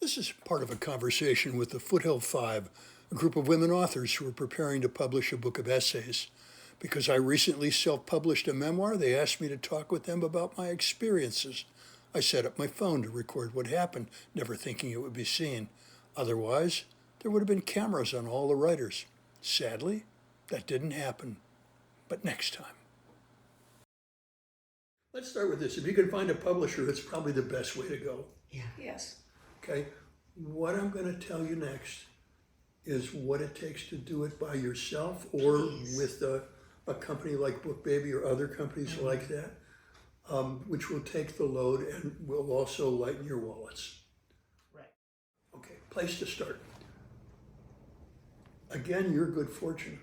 This is part of a conversation with the Foothill Five, a group of women authors who are preparing to publish a book of essays. Because I recently self-published a memoir, they asked me to talk with them about my experiences. I set up my phone to record what happened, never thinking it would be seen. Otherwise, there would have been cameras on all the writers. Sadly, that didn't happen. But next time. Let's start with this. If you can find a publisher, it's probably the best way to go. Yeah. Yes. Okay? What I'm going to tell you next is what it takes to do it by yourself or Please. with a company like BookBaby or other companies like that, which will take the load and will also lighten your wallets. Right. Okay, place to start. Again, your good fortune.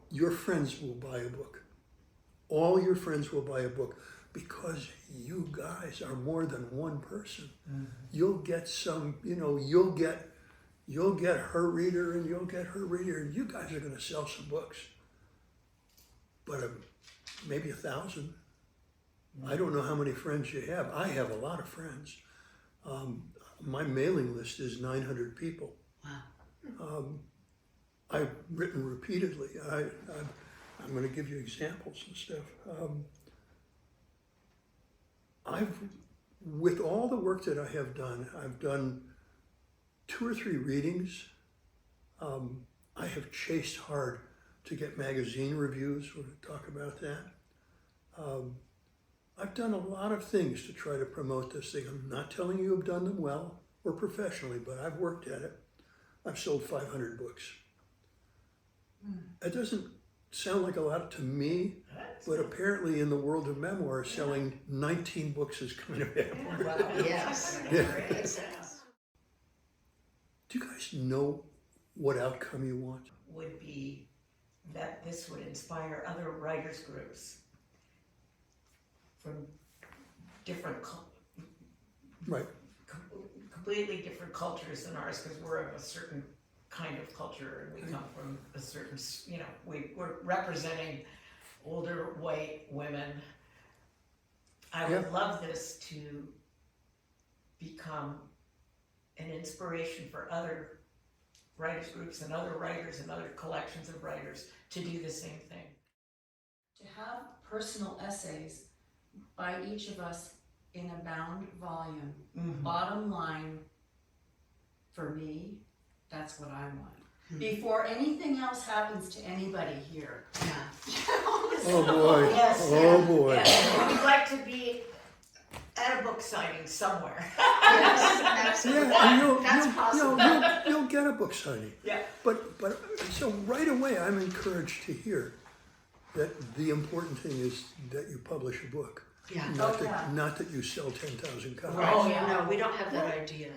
Your friends will buy a book. All your friends will buy a book because you guys are more than one person. Mm-hmm. You'll get some, you'll get her reader and you'll get her reader and you guys are going to sell some books. But maybe 1,000. Mm-hmm. I don't know how many friends you have. I have a lot of friends. My mailing list is 900 people. Wow. I've written repeatedly. I'm going to give you examples and stuff. With all the work that I have done, I've done 2 or 3 readings. I have chased hard to get magazine reviews. We'll talk about that. I've done a lot of things to try to promote this thing. I'm not telling you I've done them well or professionally, but I've worked at it. I've sold 500 books. It doesn't sound like a lot to me, but apparently in the world of memoir, selling 19 books is kind of bad. Well, yes. Do you guys know what outcome you want? Would be that this would inspire other writers groups from different, Right. completely different cultures than ours, because we're of a certain kind of culture and we come from a certain, we're representing older white women. I would love this to become an inspiration for other writers groups and other writers and other collections of writers to do the same thing. To have personal essays by each of us in a bound volume, bottom line, for me, that's what I want. Before anything else happens to anybody here. Yeah. Oh boy. Yes. Oh boy. Yes. We'd like to be at a book signing somewhere. Yes, absolutely. Yeah, That's possible. you'll get a book signing. Yeah. But so right away, I'm encouraged to hear that the important thing is that you publish a book. Yeah. Not that you sell 10,000 copies. Oh, yeah. No, we don't have that idea.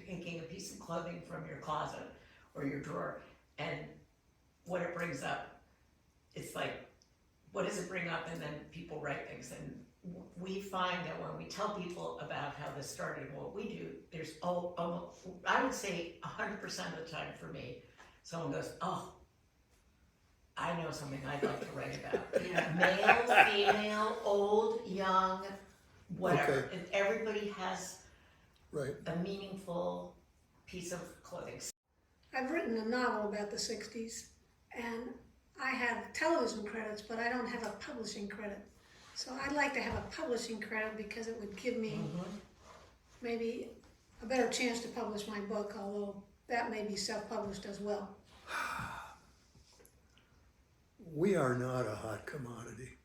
Taking a piece of clothing from your closet or your drawer and what it brings up, it's like, what does it bring up? And then people write things. And we find that when we tell people about how this started and what we do, there's I would say 100% of the time for me, someone goes, oh, I know something I'd like to write about. Male, female, old, young, whatever. Okay. And everybody has Right. a meaningful piece of clothing. I've written a novel about the 60s, and I have television credits, but I don't have a publishing credit. So I'd like to have a publishing credit because it would give me maybe a better chance to publish my book, although that may be self-published as well. We are not a hot commodity.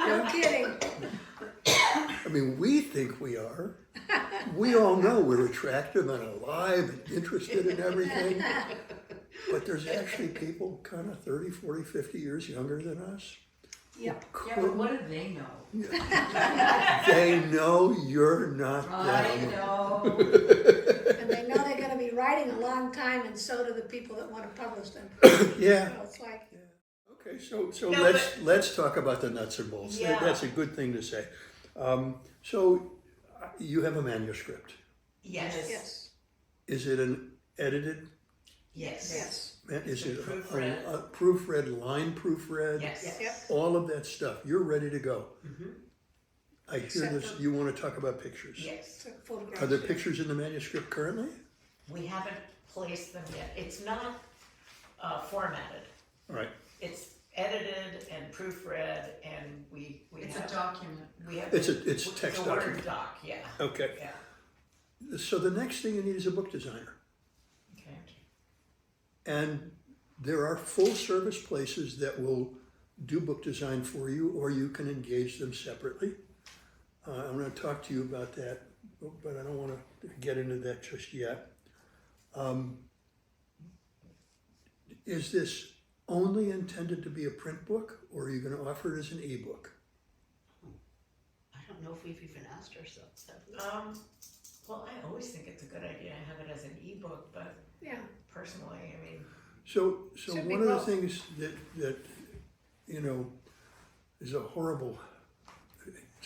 No kidding. I mean, we think we are. We all know we're attractive and alive and interested in everything. But there's actually people kind of 30, 40, 50 years younger than us. Yep. Yeah, but what do they know? They know you're not I them. know. And they know they're going to be writing a long time, and so do the people that want to publish them. Yeah. So it's like, Okay, so No, let's talk about the nuts and bolts. Yeah. That's a good thing to say. So you have a manuscript. Yes. yes, Is it an edited? Yes. yes. Is it Proofread. a proofread, line proofread? Yes. Yep. All of that stuff. You're ready to go. I hear Except this, for- you want to talk about pictures. Yes, So photographs. Are there pictures in the manuscript currently? we haven't placed them yet. It's not formatted. All right, It's edited and proofread, and we It's have. a document. We have. It's a text a Word document. doc, yeah, Okay, yeah, so the next thing you need is a book designer. okay. And there are full service places that will do book design for you, or you can engage them separately. I'm going to talk to you about that, but I don't want to get into that just yet. Is this only intended to be a print book, or are you going to offer it as an ebook? I don't know if we've even asked ourselves that. Well, I always think it's a good idea to have it as an ebook, but Yeah, personally, I mean, So Should be one of the both. things that you know is a horrible,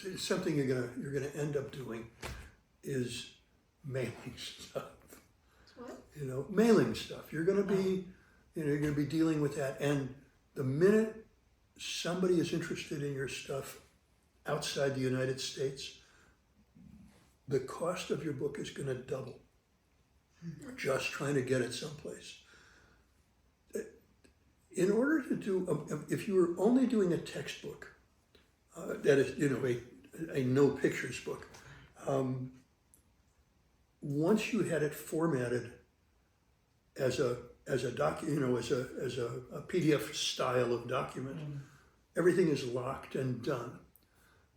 it's something you're gonna end up doing is mailing stuff. what? You know, mailing stuff. You're gonna be, you're gonna be dealing with that, and the minute somebody is interested in your stuff outside the United States, the cost of your book is gonna double. Just trying to get it someplace. In order to do, if you were only doing a textbook, that is, a no pictures book, once you had it formatted as a doc, as a PDF style of document, everything is locked and done.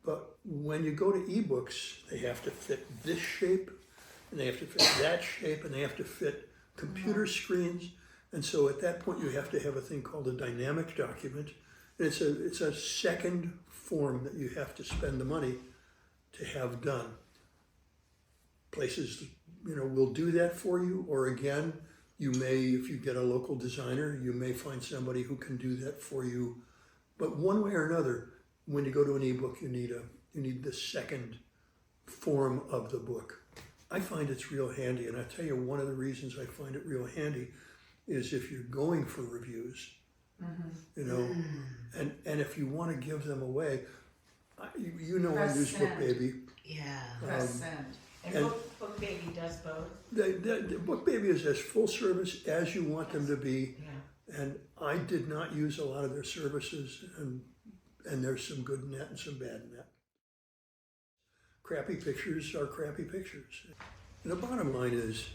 But when you go to ebooks, they have to fit this shape, and they have to fit that shape, and they have to fit computer screens. And so at that point, you have to have a thing called a dynamic document. And it's a second form that you have to spend the money to have done. Places, will do that for you, or again, you may, if you get a local designer, you may find somebody who can do that for you. But one way or another, when you go to an ebook, you need the second form of the book. I find it's real handy, and I tell you, one of the reasons I find it real handy is if you're going for reviews, and if you want to give them away, I use Press BookBaby. Yeah. Press send. and And- BookBaby does both, The BookBaby is as full service as you want them to be, yeah. and I did not use a lot of their services, and there's some good in that and some bad in that. Crappy pictures are crappy pictures. And the bottom line is,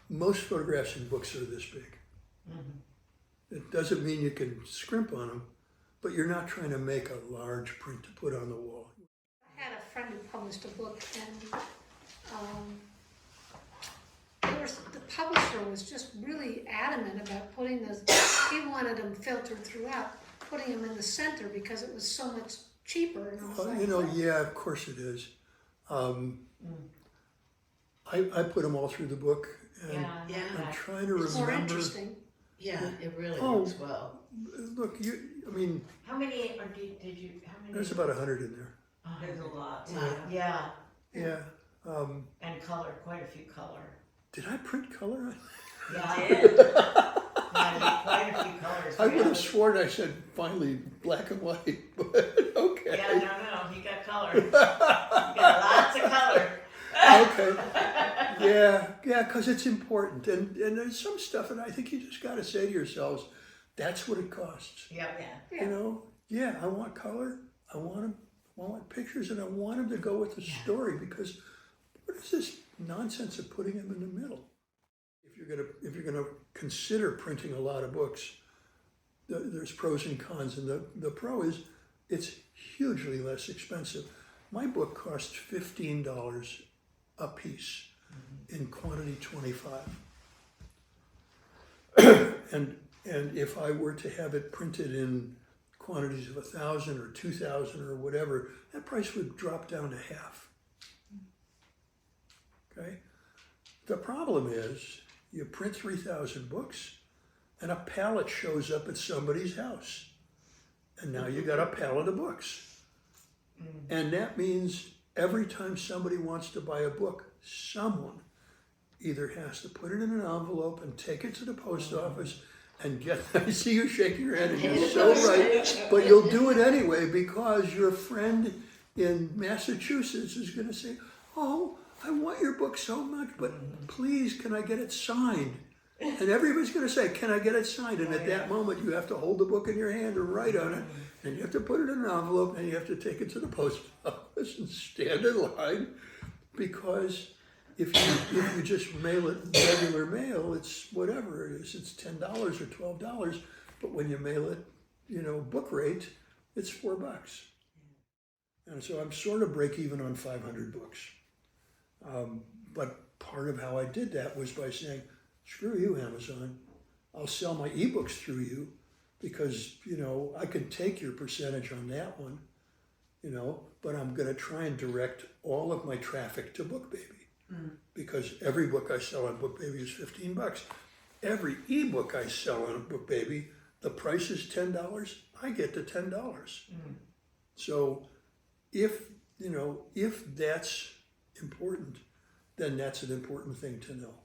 most photographs in books are this big. It doesn't mean you can scrimp on them, but you're not trying to make a large print to put on the wall. I had a friend who published a book, and the publisher was just really adamant about putting he wanted them filtered throughout, putting them in the center because it was so much cheaper. And I was like, "What?" Yeah, of course it is. I put them all through the book, and Yeah. I'm trying to It's more remember. interesting. Yeah, it really Oh. works well. Look, How many, or did you, how many? there's about 100 in there. There's a lot, Yeah. yeah, Yeah. and color, quite a few color. Did I print color? Yeah, Yeah. quite a few colors. I We would have have- sworn I said finally black and white, but okay. Yeah, no, you got color. You got lots of color. Okay. Yeah, because it's important, and there's some stuff that I think you just got to say to yourselves, that's what it costs. Yep. Yeah. I want color, I want pictures, and I want them to go with the story, because what is this nonsense of putting them in the middle? If you're gonna consider printing a lot of books, there's pros and cons, and the pro is it's hugely less expensive. My book costs $15 a piece in quantity 25. and if I were to have it printed in quantities of 1,000 or 2,000 or whatever, that price would drop down to half. Okay? The problem is you print 3,000 books and a pallet shows up at somebody's house. And now you got a pallet of books. And that means every time somebody wants to buy a book, someone either has to put it in an envelope and take it to the post office and get, I see you shaking your head and you're so right, but you'll do it anyway because your friend in Massachusetts is gonna say, oh, I want your book so much, but please, can I get it signed? And everybody's gonna say, can I get it signed? And at that moment, you have to hold the book in your hand or write on it, and you have to put it in an envelope, and you have to take it to the post office and stand in line, because if you just mail it regular mail, it's whatever it is, it's $10 or $12, but when you mail it, book rate, it's $4. And so I'm sort of break even on 500 books. But part of how I did that was by saying, screw you, Amazon. I'll sell my ebooks through you because, I can take your percentage on that one, but I'm going to try and direct all of my traffic to BookBaby because every book I sell on BookBaby is $15. Every ebook I sell on BookBaby, the price is $10. I get the $10. So if that's important, then that's an important thing to know.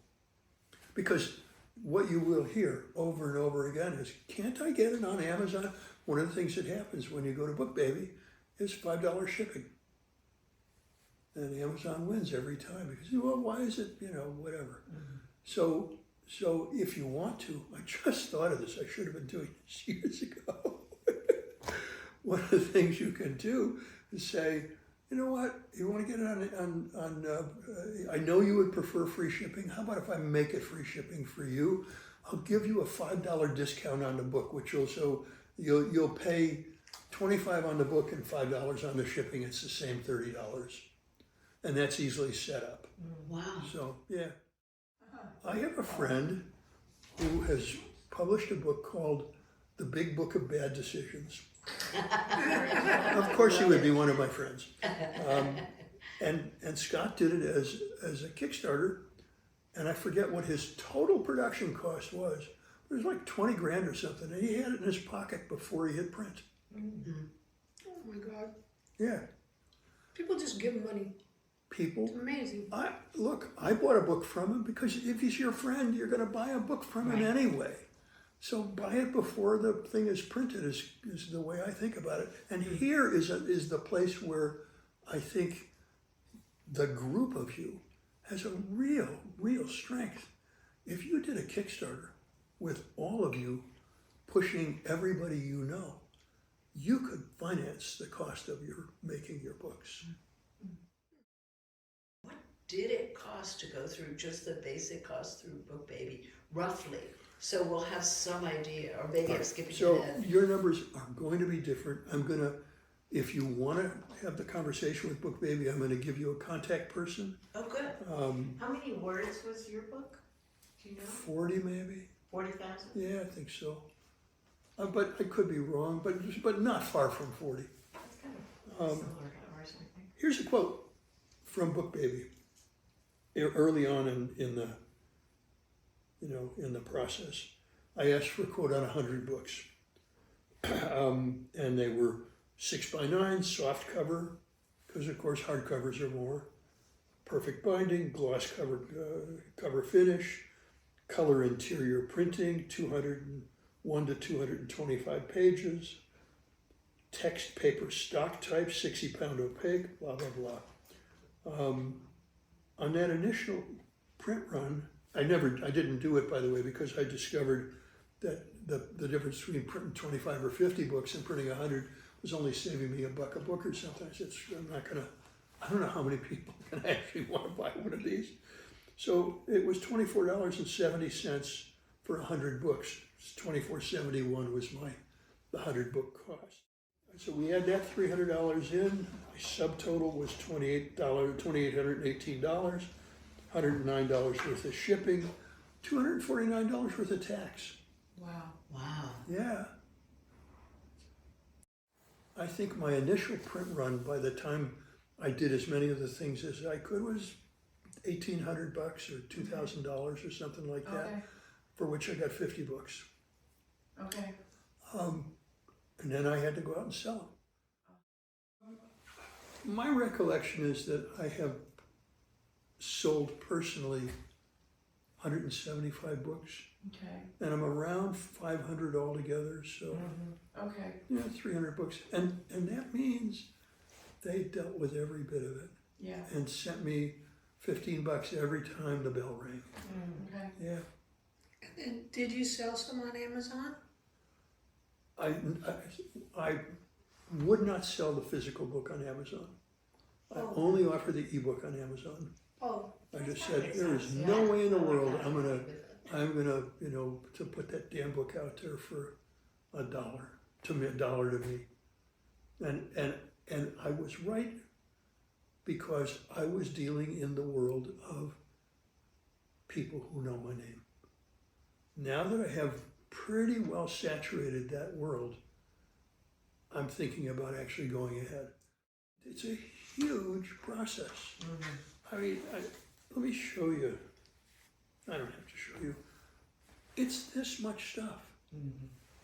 Because what you will hear over and over again is, can't I get it on Amazon? One of the things that happens when you go to BookBaby is $5 shipping. And Amazon wins every time because, well, why is it, whatever. So if you want to, I just thought of this, I should have been doing this years ago. One of the things you can do is say, you know what, you want to get it on I know you would prefer free shipping. How about if I make it free shipping for you? I'll give you a $5 discount on the book, which also, you'll pay $25 on the book and $5 on the shipping. It's the same $30. And that's easily set up. Wow. So, yeah. I have a friend who has published a book called The Big Book of Bad Decisions. Of course he would be one of my friends. And Scott did it as a Kickstarter, and I forget what his total production cost was. It was like 20 grand or something, and he had it in his pocket before he hit print. Oh my God. Yeah. People just give money. People. It's amazing. I bought a book from him because if he's your friend, you're going to buy a book from him anyway. So buy it before the thing is printed is the way I think about it. And here is the place where I think the group of you has a real strength. If you did a Kickstarter with all of you pushing everybody you know, you could finance the cost of your making your books. What did it cost to go through just the basic cost through BookBaby, roughly? So we'll have some idea, or maybe I'm skipping ahead. So your numbers are going to be different. If you want to have the conversation with BookBaby, I'm going to give you a contact person. Oh, good. How many words was your book? Do you know? 40 maybe. 40,000? Yeah, I think so. But I could be wrong, but not far from 40. That's kind of similar to ours, I think. Here's a quote from BookBaby. Early on in the process, I asked for a quote on 100 books, and they were 6x9, soft cover, because of course hardcovers are more, perfect binding, gloss cover finish, color interior printing, 201 to 225 pages, text paper stock type, 60-pound opaque, blah blah blah. On that initial print run, I didn't do it, by the way, because I discovered that the difference between printing 25 or 50 books and printing 100 was only saving me $1 a book or something. I said, I don't know how many people can actually want to buy one of these. So it was $24.70 for 100 books. $24.71 was the 100 book cost. So we had that $300 in. My subtotal was $2,818, $109 worth of shipping, $249 worth of tax. Wow. Wow. Yeah. I think my initial print run, by the time I did as many of the things as I could, was $1,800 or $2,000 or something like that, Okay. for which I got 50 books. Okay. And then I had to go out and sell them. My recollection is that I have sold personally 175 books, Okay, and I'm around 500 altogether, so, okay, 300 books. And that means they dealt with every bit of it yeah, and sent me $15 every time the bell rang. okay. Yeah. And did you sell some on Amazon? I would not sell the physical book on Amazon. I Oh. only offer the ebook on Amazon. Oh, I just That said, makes there is sense, no yeah. way in the I like world that. I'm gonna, to put that damn book out there for $1 to me, $1 to me. And I was right, because I was dealing in the world of people who know my name. Now that I have pretty well saturated that world, I'm thinking about actually going ahead. It's a huge process. I mean, let me show you. I don't have to show you. It's this much stuff.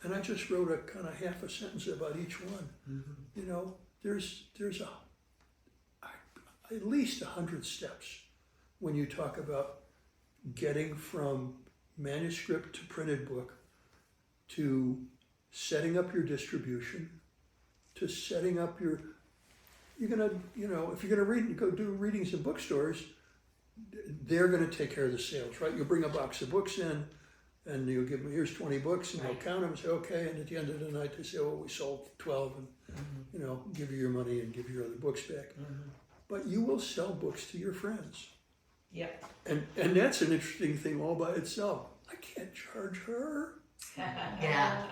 And I just wrote a kind of half a sentence about each one. You know, there's at least 100 steps when you talk about getting from manuscript to printed book, to setting up your distribution, to setting up your, you're gonna, if you're gonna go do readings in bookstores, they're gonna take care of the sales, right? You'll bring a box of books in, and you'll give them, here's 20 books, and they'll Right. count them and say, okay, and at the end of the night, they say, oh, we sold 12, and, give you your money and give your other books back. But you will sell books to your friends. Yep. And that's an interesting thing all by itself. I can't charge her, Yeah.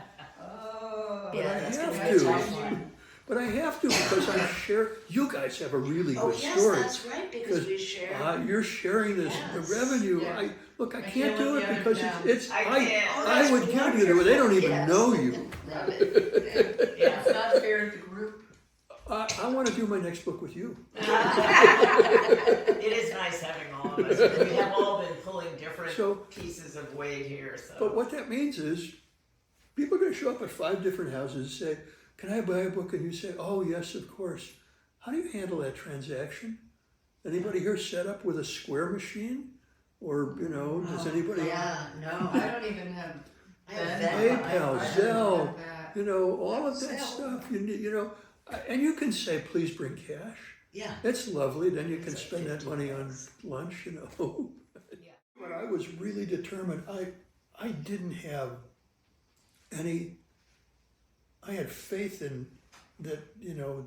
Oh. but I that's have gonna be a to. tough one. But I have to, because I'm you guys have a really Oh, good yes, story. that's right, because we share. You're sharing this, the Yes. revenue. Yeah. I I can't can't do let it the because other down. it's, I can't. Oh, I that's would give you, they don't even wonderful. know Yes. you. Love it. Yeah. It's not fair to the group. I want to do my next book with you. It is nice having all of us. We have all been pulling different So- pieces of weight here, so. But what that means is, people are going to show up at 5 different houses and say, can I buy a book? And you say, oh yes, of course. How do you handle that transaction? Anybody here set up with a Square machine? Or, does anybody? Yeah, no. I don't even have I have Venmo. PayPal, I Zelle. don't have that. All of that Zelle. stuff, and you can say, please bring cash. Yeah. It's lovely, then you can It's like spend that money on $15. lunch, Yeah. But I was really determined, I didn't have I had faith in that,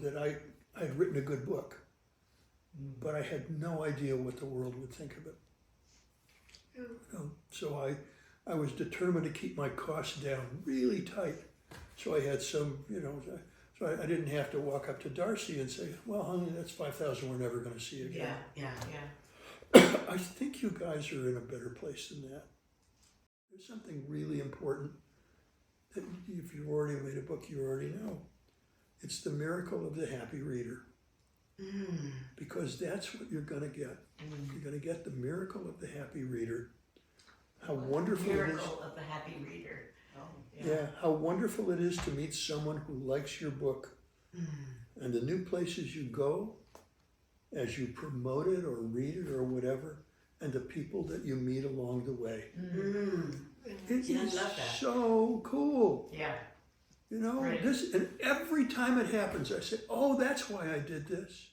that I'd written a good book. But I had no idea what the world would think of it. So I was determined to keep my costs down really tight. So I had some, so I didn't have to walk up to Darcy and say, well, honey, that's $5,000 we're never gonna see again. Yeah. Yeah. I think you guys are in a better place than that. There's something really important that if you've already made a book, you already know. It's the miracle of the happy reader. Because that's what you're gonna get. You're gonna get the miracle of the happy reader. How wonderful it is. Miracle of the happy reader. Oh, Yeah, how wonderful it is to meet someone who likes your book. And the new places you go, as you promote it or read it or whatever, and the people that you meet along the way. It Yeah, I is love that. so cool. Yeah. Right. And every time it happens, I say, oh, that's why I did this.